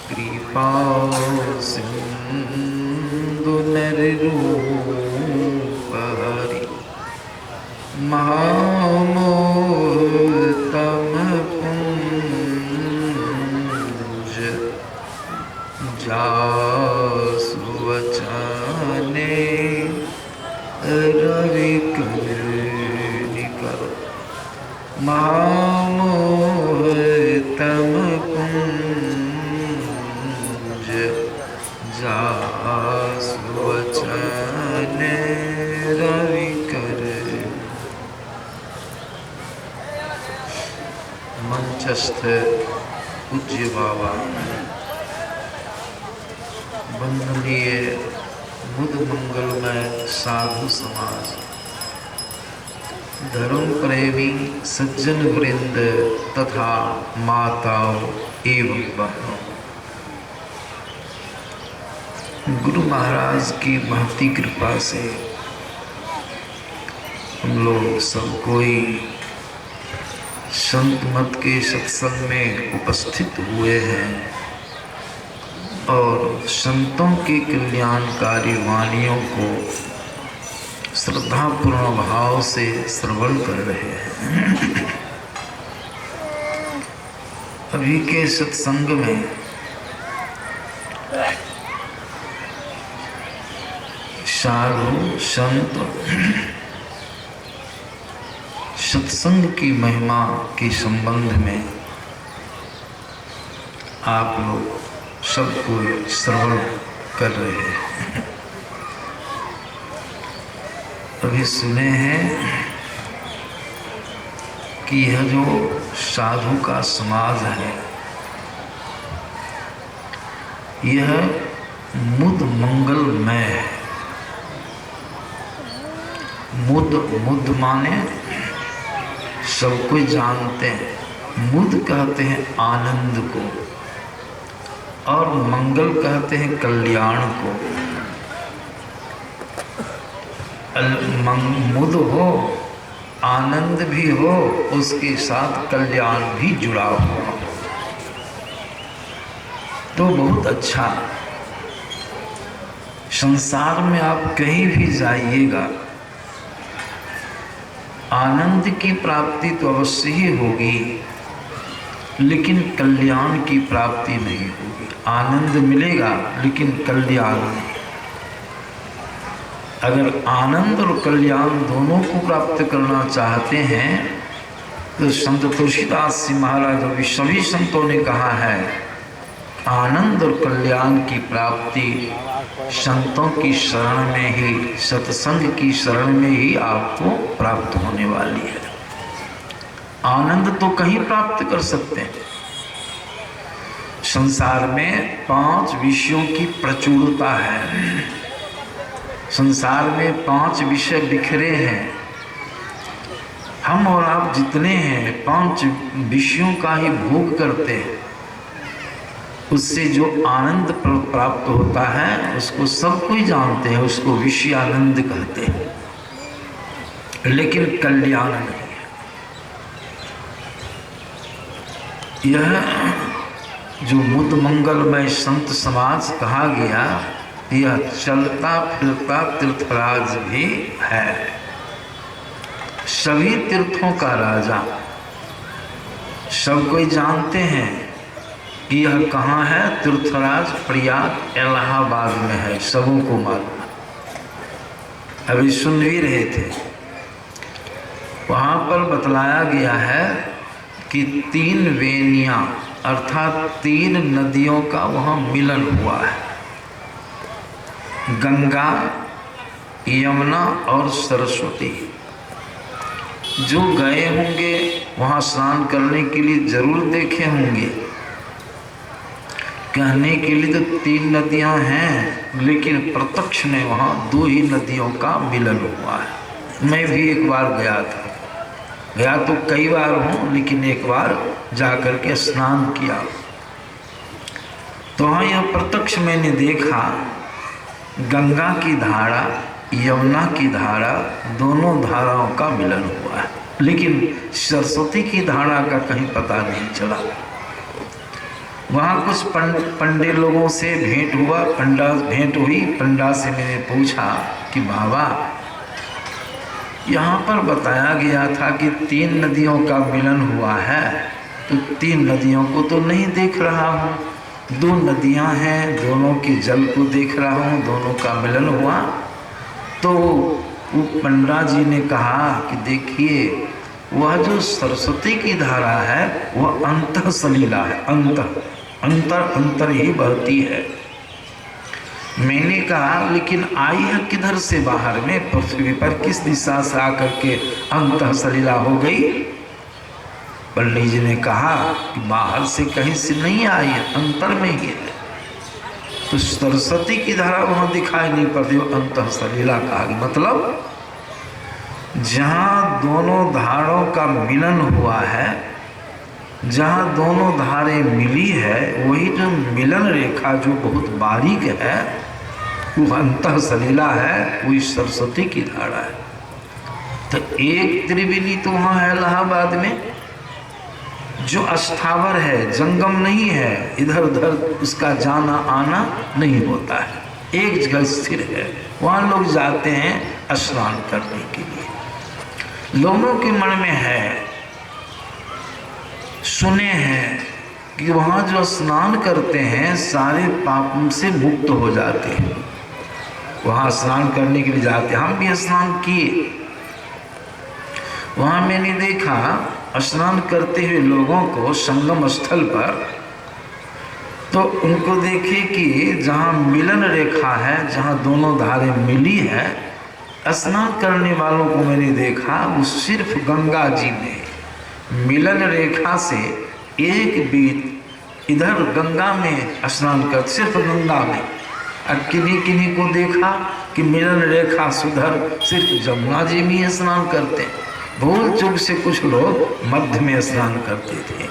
कृपा सिंधु नररूप हरि महामोहतम पुंज जासु वचने रवि कर्णिका महामोहतम पुंज जासु वचने रवि कर्णिका। मंचस्थ पूज्य बाबा, वंदनीय मुद मंगलमय साधु समाज, धर्म प्रेमी सज्जन वृंद तथा माताओं एवं बहनों, गुरु महाराज की महती कृपा से हम लोग सब कोई संत मत के सत्संग में उपस्थित हुए हैं और संतों की कल्याणकारी वाणियों को श्रद्धापूर्ण भाव से श्रवण कर रहे हैं। अभी के सत्संग में साधु संत सत्संग की महिमा के संबंध में आप लोग सबको श्रवण कर रहे हैं। अभी सुने हैं कि यह जो साधु का समाज है, यह मुद मंगलमय है। मुद माने सब कोई जानते हैं, मुद कहते हैं आनंद को और मंगल कहते हैं कल्याण को। मुद हो, आनंद भी हो, उसके साथ कल्याण भी जुड़ा हुआ हो तो बहुत अच्छा। संसार में आप कहीं भी जाइएगा, आनंद की प्राप्ति तो अवश्य ही होगी, लेकिन कल्याण की प्राप्ति नहीं होगी। आनंद मिलेगा लेकिन कल्याण नहीं। अगर आनंद और कल्याण दोनों को प्राप्त करना चाहते हैं तो संत तुलसीदास जी महाराज और सभी संतों ने कहा है, आनंद और कल्याण की प्राप्ति संतों की शरण में ही, सत्संग की शरण में ही आपको प्राप्त होने वाली है। आनंद तो कहीं प्राप्त कर सकते हैं। संसार में 5 विषयों की प्रचुरता है। संसार में 5 विषय बिखरे हैं। हम और आप जितने हैं 5 विषयों का ही भोग करते हैं। उससे जो आनंद प्राप्त होता है उसको सब कोई जानते हैं, उसको विषय आनंद कहते हैं, लेकिन कल्याण नहीं है। यह जो मुद मंगलमय संत समाज कहा गया, यह चलता फिरता तीर्थराज भी है, सभी तीर्थों का राजा। सब कोई जानते हैं कि यह कहाँ है। तीर्थराज प्रयाग इलाहाबाद में है, सबों को मालूम। अभी सुन भी रहे थे, वहाँ पर बतलाया गया है कि 3 वेनियाँ अर्थात 3 नदियों का वहाँ मिलन हुआ है, गंगा, यमुना और सरस्वती। जो गए होंगे वहाँ स्नान करने के लिए जरूर देखे होंगे। कहने के लिए तो 3 नदियाँ हैं, लेकिन प्रत्यक्ष में वहाँ 2 ही नदियों का मिलन हुआ है। मैं भी एक बार गया था, गया तो कई बार हूँ, लेकिन एक बार जाकर के स्नान किया तो वहाँ यह प्रत्यक्ष मैंने देखा, गंगा की धारा, यमुना की धारा, दोनों धाराओं का मिलन हुआ है, लेकिन सरस्वती की धारा का कहीं पता नहीं चला। वहाँ कुछ पंडित लोगों से भेंट हुआ, भेंट हुई। पंडा से मैंने पूछा कि बाबा, यहाँ पर बताया गया था कि 3 नदियों का मिलन हुआ है, तो 3 नदियों को तो नहीं देख रहा हूँ। 2 नदियाँ हैं, दोनों के जल को देख रहा हूँ, दोनों का मिलन हुआ। तो वो पंडा जी ने कहा कि देखिए, वह जो सरस्वती की धारा है वह अंतर सलीला है, अंतर ही बहती है। मैंने कहा लेकिन आई है किधर से बाहर में, पृथ्वी पर किस दिशा से आकर के अंतर सलीला हो गई? पंडित जी ने कहा कि बाहर से कहीं से नहीं आई है, अंतर में ही है। तो सरस्वती की धारा वहां दिखाई नहीं पड़ती, वो अंतर सलीला कहा। मतलब जहाँ दोनों धारों का मिलन हुआ है, जहाँ दोनों धारें मिली है, वही जो मिलन रेखा जो बहुत बारीक है वो अंतः सलीला है, वही सरस्वती की धारा है। तो एक त्रिवेणी तो वहाँ है इलाहाबाद में, जो अस्थावर है, जंगम नहीं है, इधर उधर उसका जाना आना नहीं होता है, एक जगह स्थिर है। वहाँ लोग जाते हैं स्नान करने के लिए। लोगों के मन में है, सुने हैं कि वहाँ जो स्नान करते हैं सारे पापों से मुक्त हो जाते हैं। वहाँ स्नान करने के लिए जाते हैं, हम भी स्नान किए। वहाँ मैंने देखा स्नान करते हुए लोगों को संगम स्थल पर, तो उनको देखे कि जहाँ मिलन रेखा है, जहाँ दोनों धारें मिली है, स्नान करने वालों को मैंने देखा वो सिर्फ गंगा जी में मिलन रेखा से एक बीत इधर गंगा में स्नान कर, सिर्फ गंगा में। और किन्हीं को देखा कि मिलन रेखा सुधर सिर्फ जमुना जी में ही स्नान करते हैं। भूल चूक से कुछ लोग मध्य में स्नान करते थे।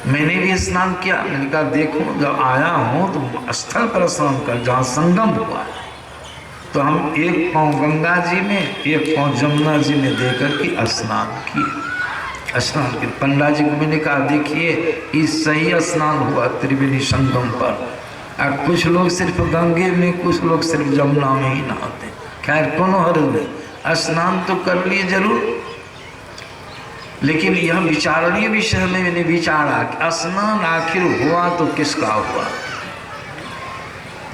मैंने भी स्नान किया। मैंने कहा देखो, जब आया हूँ तो स्थल पर स्नान कर जहाँ संगम हुआ है। तो हम एक पाँव गंगा जी में, एक पाँव जमुना जी में देकर के स्नान किए। स्नान के पंडा जी को मैंने कहा देखिए, इस सही स्नान हुआ त्रिवेणी संगम पर। और कुछ लोग सिर्फ गंगे में, कुछ लोग सिर्फ जमुना में ही नहाते। खैर कोनो हर्ज नहीं, स्नान तो कर लिए जरूर, लेकिन यह विचारणीय विषय में मैंने विचारा कि स्नान आखिर हुआ तो किसका हुआ।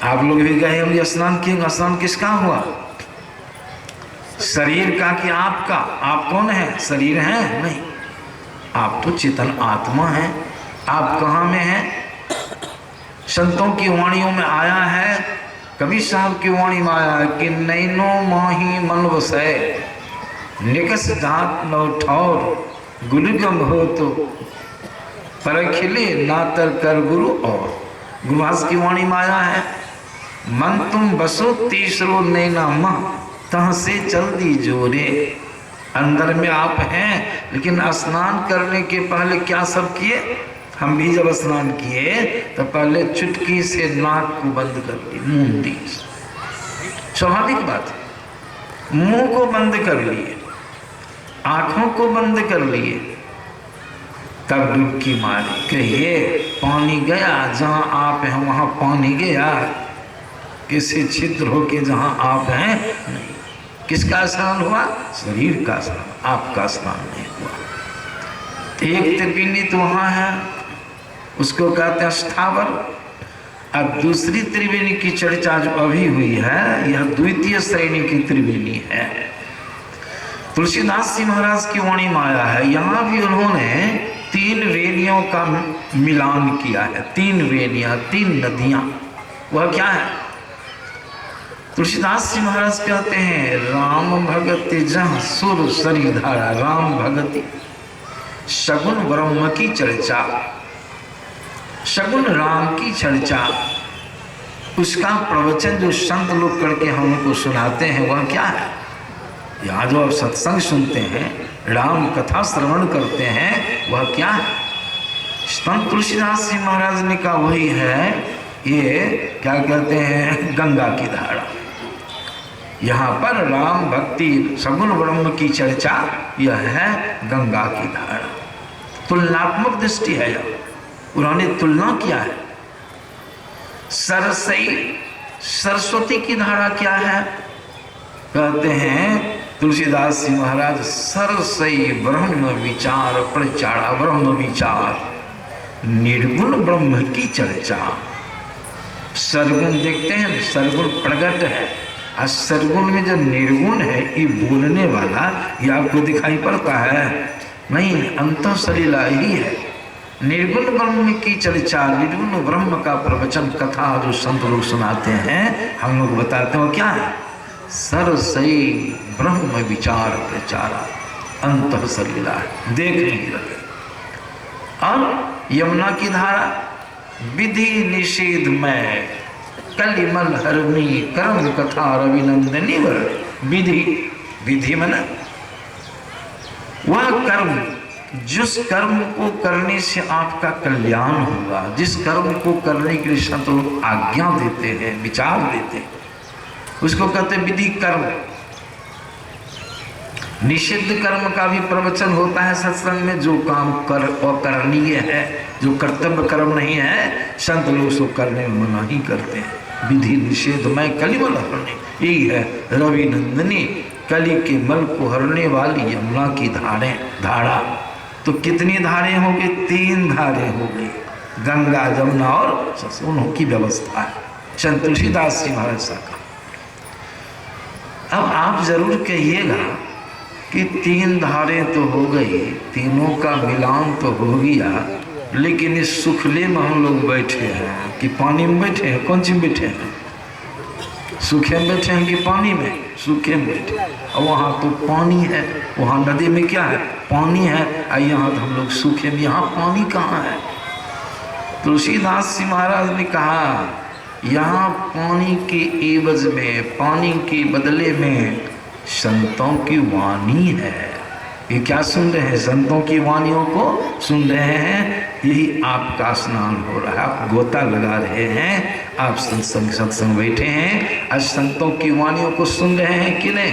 आप लोग भी गए होंगे स्नान किए, स्नान किसका हुआ? शरीर का कि आपका? आप कौन है? शरीर है? नहीं, आप तो चेतन आत्मा हैं। आप कहाँ में हैं? संतों की वाणियों में आया है, कबीर साहब की वाणी में आया है कि नैनो माही मन वसै, निकस दांत नौ ठौर, गुरुगम हो तो परखिले नातर कर गुरु। और गुरुदास की वाणी में आया है, मन तुम बसो तीसरो नैना माँ, तह से चल दी जोरे। अंदर में आप हैं, लेकिन स्नान करने के पहले क्या सब किए? हम भी जब स्नान किए तो पहले चुटकी से नाक को बंद कर ली, मुंह दी। स्वाभाविक बात है, मुंह को बंद कर लिए, आंखों को बंद कर लिए, तब डुबकी मारी। कहिए पानी गया जहां आप हैं, वहां पानी गया, किसी छिद्र हो के जहां आप हैं नहीं। किसका स्नान हुआ? शरीर का स्नान, आपका स्नान नहीं हुआ। एक त्रिवेणी तो वहां है, उसको कहते हैं स्थावर। अब दूसरी त्रिवेणी की चर्चा जो अभी हुई है, यह द्वितीय श्रेणी की त्रिवेणी है। तुलसीदास जी महाराज की वाणी में आया है, यहाँ भी उन्होंने 3 वेणियों का मिलान किया है। 3 वेणियाँ, 3 नदियाँ। वह क्या है? तुलसीदास जी महाराज कहते हैं, राम भगति जहाँ सुर सरी धारा, राम भगति सगुन ब्रह्म की चर्चा, सगुन राम की चर्चा, उसका प्रवचन जो संत लोग करके हमको सुनाते हैं वह क्या है? यहाँ जो आप सत्संग सुनते हैं, राम कथा श्रवण करते हैं, वह क्या है? संत तुलसीदास जी महाराज ने कहा वही है, ये क्या कहते हैं, गंगा की धारा। यहाँ पर राम भक्ति सगुन ब्रह्म की चर्चा, यह है गंगा की धारा। तुलनात्मक दृष्टि है यह। उन्होंने तुलना किया है। सरसई सरस्वती की धारा क्या है? कहते हैं तुलसीदास जी महाराज, सरसई ब्रह्म विचार प्रचारा, ब्रह्म विचार निर्गुण ब्रह्म की चर्चा। सरगुण देखते हैं, सरगुण प्रगट है, और सरगुण में जो निर्गुण है ये बोलने वाला, ये आपको दिखाई पड़ता है नहीं, अंतः सलीला ही है। निर्गुण ब्रह्म की चर्चा, निर्गुण ब्रह्म का प्रवचन कथा जो संत लोग सुनाते हैं, हम लोग बताते हैं क्या है? सरसई ब्रह्म विचार प्रचारा, अंतः सलीला है, देख नहीं लगे। और यमुना की धारा, विधि निषेध में कलिमल हरमी कर्म कथा रविनंदनी वर। विधि, विधि मन वह कर्म, जिस कर्म को करने से आपका कल्याण होगा, जिस कर्म को करने के लिए संत लोग आज्ञा देते हैं, विचार देते हैं, उसको कहते हैं विधि कर्म। निषिद्ध कर्म का भी प्रवचन होता है सत्संग में, जो काम कर अकरणीय है, जो कर्तव्य कर्म नहीं है, संत लोग उसको करने में मना ही करते हैं। विधि निषेध में कलिमल हरने, यही है रवि नंदनी, कली के मल को हरने वाली यमुना की धारा। तो कितनी धारें हो गई? 3 धारें हो गई, गंगा जमुना और सरस्वती की व्यवस्था है संत तुलसीदास जी महाराज का। अब आप जरूर कहिएगा कि 3 धारें तो हो गई, तीनों का मिलान तो हो गया, लेकिन इस सुखले में हम लोग बैठे हैं कि पानी में बैठे हैं? कौन सी में बैठे हैं? सूखे में बैठे हैं कि पानी में? सूखे में बैठे। और वहाँ तो पानी है, वहाँ नदी में क्या है? पानी है। और यहाँ तो हम लोग सूखे में, यहाँ पानी कहाँ है? तुलसीदास जी महाराज ने कहा, यहाँ पानी के एवज में, पानी के बदले में संतों की वाणी है। ये क्या सुन रहे हैं? संतों की वाणियों को सुन रहे हैं। यही आपका स्नान हो रहा है, आप गोता लगा रहे हैं, आप सत्संग बैठे हैं, आज संतों की वाणियों को सुन रहे हैं कि नहीं?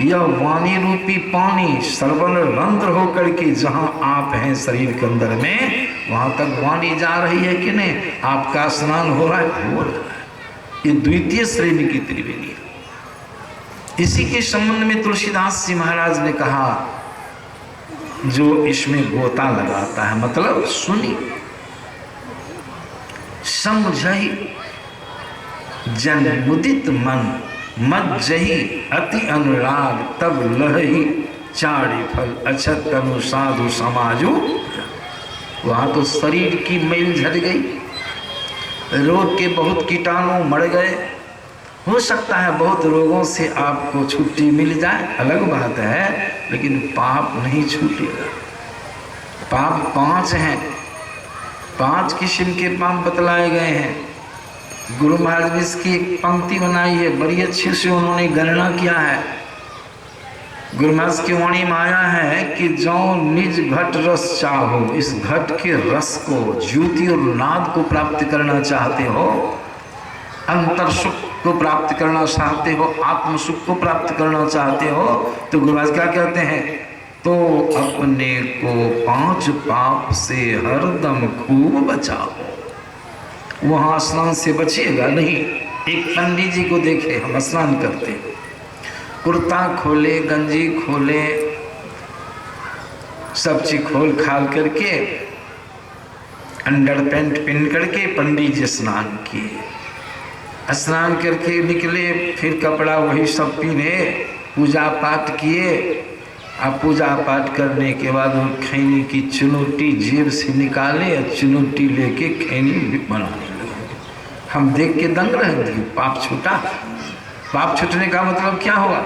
यह वाणी रूपी पानी श्रवण रंध्र होकर के जहाँ आप हैं शरीर के अंदर में, वहाँ तक वाणी जा रही है कि नहीं? आपका स्नान हो रहा है, हो रहा है। ये द्वितीय श्रेणी की त्रिवेणी है। इसी के संबंध में तुलसीदास जी महाराज ने कहा, जो इसमें गोता लगाता है, मतलब सुनी समझही जन मुदित मन, मज्जही अति अनुराग, तब लहही चारि फल अछत तनु साधु समाजु। वहाँ तो शरीर की मैल झड़ गई, रोग के बहुत कीटाणु मर गए। हो सकता है बहुत रोगों से आपको छुट्टी मिल जाए, अलग बात है, लेकिन पाप नहीं छूटेगा। पाप 5 हैं, 5 किस्म के पाप बतलाए गए हैं। गुरु महाराज ने इसकी एक पंक्ति बनाई है, बड़ी अच्छी से उन्होंने गणना किया है। गुरु महाराज की वाणी में आया है कि जो निज घट रस चाहो, इस घट के रस को, ज्योति और नाद को प्राप्त करना चाहते हो, अंतर सुख को प्राप्त करना चाहते हो, आत्म सुख को प्राप्त करना चाहते हो, तो गुरु महाराज क्या कहते हैं? तो अपने को 5 पाप से हरदम खूब बचाओ। वहाँ स्नान से बचिएगा नहीं। एक पंडित जी को देखे, हम स्नान करते, कुर्ता खोले, गंजी खोले, सब चीज खोल खाल करके, अंडर पैंट पहन करके पंडित जी स्नान किए। स्नान करके निकले, फिर कपड़ा वही सब पहने, पूजा पाठ किए। अब पूजा पाठ करने के बाद वो खैनी की चुनौती जेब से निकाले, चुनौती लेके खैनी बनाने लगे। हम देख के दंग रहे थे, पाप छूटा। पाप छूटने का मतलब क्या हुआ?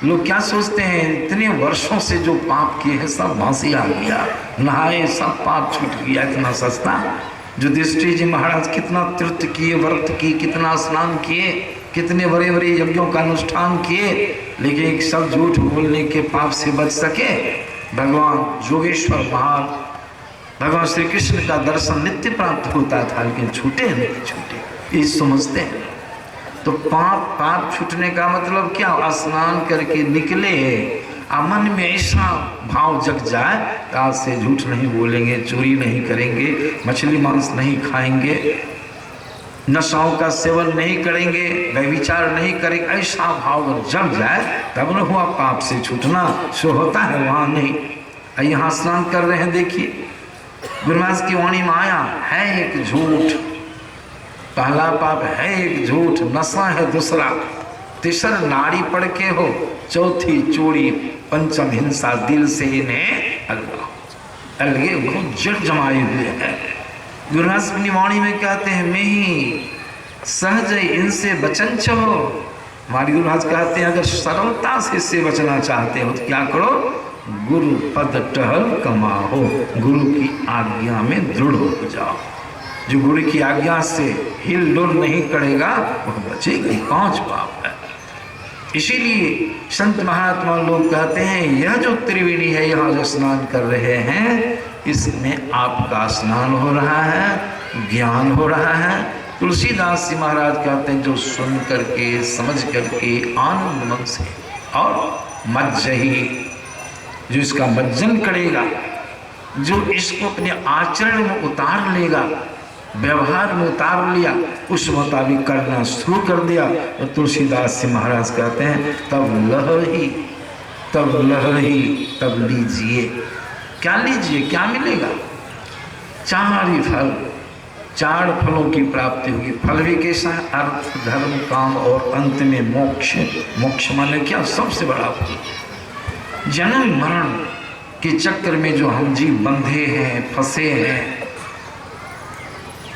लोग क्या सोचते हैं, इतने वर्षों से जो पाप किए हैं सब भांसी आ गया, नहाए सब पाप छूट गया, इतना सस्ता। युधिष्ठिर जी महाराज कितना तीर्थ किए, व्रत किए, कितना स्नान किए, कितने बड़े बड़े यज्ञों का अनुष्ठान किए, लेकिन सब झूठ बोलने के पाप से बच सके। भगवान योगेश्वर महाराज, भगवान श्री कृष्ण का दर्शन नित्य प्राप्त होता था, लेकिन छूटे नहीं छूटे, ये समझते हैं। तो पाप छूटने का मतलब क्या? स्नान करके निकले मन में ऐसा भाव जग जाए तो आज से झूठ नहीं बोलेंगे, चोरी नहीं करेंगे, मछली मांस नहीं खाएंगे, नशाओं का सेवन नहीं करेंगे, व्यभिचार नहीं करेंगे, ऐसा भाव जग जाए तब न हुआ पाप से छूटना। सो होता है वहाँ नहीं। यहाँ स्नान कर रहे हैं, देखिए गुरु महाराज की वाणी में आया है एक झूठ, पहला पाप है एक झूठ, नशा है दूसरा, तीसरा नाड़ी पड़ के हो, चौथी चोरी, पंचम हिंसा, दिल से इन्हें अलगे बहुत जड़ जमाए हुए हैं। गुरु महाराज अपनी वाणी में कहते हैं मैं ही सहज इनसे बचन चहो। हमारे गुरु महाराज कहते हैं अगर सरलता से इससे बचना चाहते हो तो क्या करो, गुरु पद टहल कमाओ, गुरु की आज्ञा में दृढ़ हो जाओ। जो गुरु की आज्ञा से हिल डुल नहीं करेगा वह बचेगा ही। 5 पाप है। इसीलिए संत महात्मा लोग कहते हैं यह जो त्रिवेणी है, यहाँ जो स्नान कर रहे हैं, इसमें आपका स्नान हो रहा है, ज्ञान हो रहा है। तुलसीदास जी महाराज कहते हैं जो सुन करके समझ करके आनंद मन से और मज्जही, जो इसका मज्जन करेगा, जो इसको अपने आचरण में उतार लेगा, व्यवहार में उतार लिया, उस मुताबिक करना शुरू कर दिया, तो तुलसीदास जी महाराज कहते हैं तब लह ही तब लीजिए। क्या लीजिए, क्या मिलेगा? 4 ही फल, 4 फलों की प्राप्ति होगी। फल भी कैसा है? अर्थ, धर्म, काम और अंत में मोक्ष। मोक्ष माने क्या? सबसे बड़ा फल। जन्म मरण के चक्कर में जो हम जीव बंधे हैं, फंसे हैं,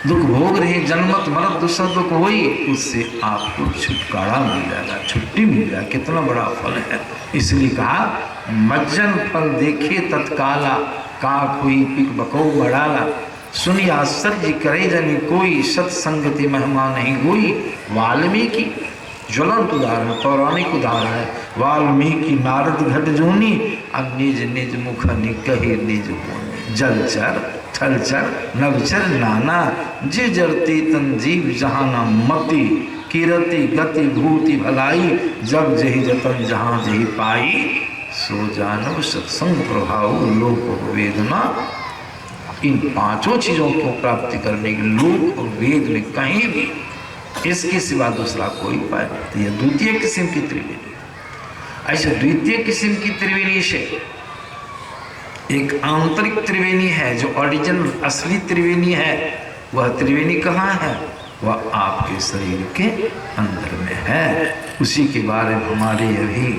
दुख भोग रहे, जन्मत मरत दूसरा दुख वही, उससे आपको छुटकारा मिल जाएगा, छुट्टी मिल जाएगा। कितना बड़ा फल है। इसलिए कहा मज्जन फल देखे तत्काला, का कोई पिक बको बड़ाला, सुनी आश्चर्य करे जनी कोई, सत्संगति महिमा नहीं कोई। वाल्मीकि ज्वलंत उदाहरण, पौराणिक उदाहरण है। वाल्मीकि नारद घट जोनी, अब निज निज मुख निकहि निज बोनी। जलचर थलचर नवचर नाना, जे जरती तन जीव जहाना मति, कीरति गति भूति भलाई, जब जही जतन जहाँ जही पाई, सो जानव सत्संग प्रभाव लोक वेदना। इन 5 चीज़ों को प्राप्ति करने के लोक और वेद में कहीं भी इसके सिवा दूसरा कोई उपाय नहीं। यह द्वितीय किस्म की त्रिवेणी। ऐसे द्वितीय किस्म की त्रिवेणी से एक आंतरिक त्रिवेणी है, जो ओरिजिनल असली त्रिवेणी है। वह त्रिवेणी कहाँ है? वह आपके शरीर के अंदर में है। उसी के बारे में हमारे अभी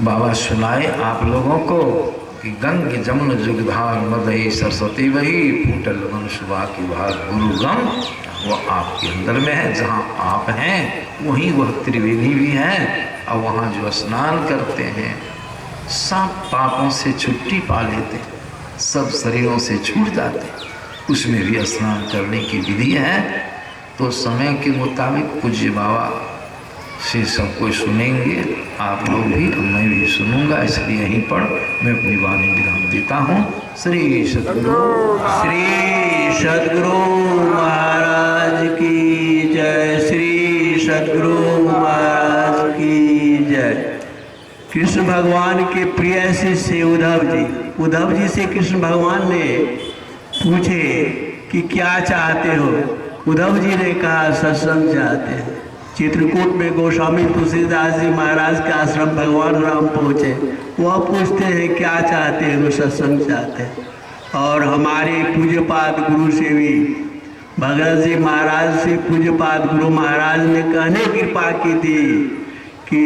बाबा सुनाए आप लोगों को कि गंग जमुन जुगधार मदई सरस्वती वही, फूटल मन सुबह की भाग गुरुगम। वह आपके अंदर में है। जहाँ आप हैं वहीं वह त्रिवेणी भी है। और वहाँ जो स्नान करते हैं सब पापों से छुट्टी पा लेते, सब शरीरों से छूट जाते। उसमें भी स्नान करने की विधि है। तो समय के मुताबिक पूज्य बाबा से सब कोई सुनेंगे, आप लोग भी, मैं भी सुनूंगा। इसलिए यहीं पर मैं अपनी वाणी विराम देता हूँ। श्री सद्गुरु महाराज की जय। श्री सद्गुरु महाराज की जय। कृष्ण भगवान के प्रिय शिष्य उद्धव जी से कृष्ण भगवान ने पूछे कि क्या चाहते हो? उद्धव जी ने कहा सत्संग चाहते हैं। चित्रकूट में गोस्वामी तुलसीदास जी महाराज के आश्रम भगवान राम पहुँचे। वह पूछते हैं क्या चाहते हैं? वो सत्संग चाहते हैं। और हमारे पूज्यपाद गुरु से भी, भगत जी महाराज से पूज्यपाद गुरु महाराज ने कहने कृपा की थी कि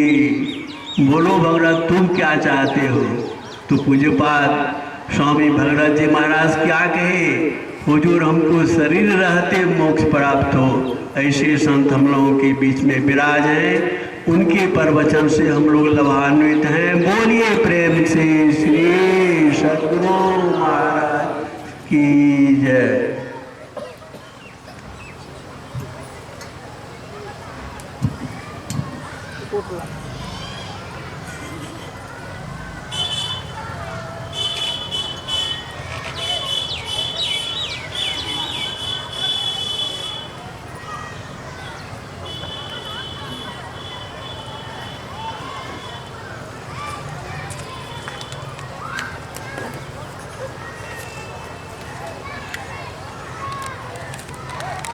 बोलो भगत तुम क्या चाहते हो? तो पूज्यपाद स्वामी भगत जी महाराज क्या कहे? हुजूर हमको शरीर रहते मोक्ष प्राप्त हो। ऐसे संत हम लोगों के बीच में विराज हैं। उनके प्रवचन से हम लोग लाभान्वित हैं। बोलिए प्रेम से श्री सद्गुरु महाराज की जय।